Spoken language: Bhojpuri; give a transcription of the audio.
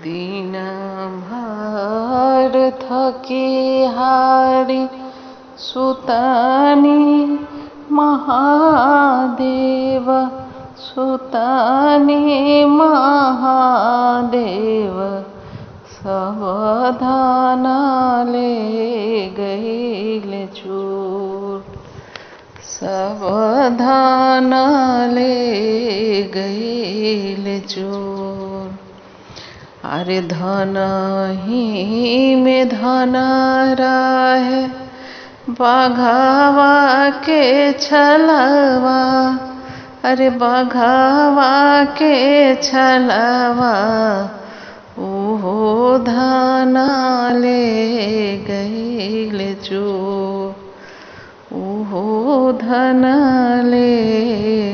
दिन भर थकी हारी सुतानी महादेव, सुतानी महादेव, सावधान ले गईल चोर, सावधान ले गईल चोर। अरे धन ही में धन रहे, बघावा के छलवा, अरे बघावा के छलवा, ओहो धन ले गईल चोर, ओहो धन ले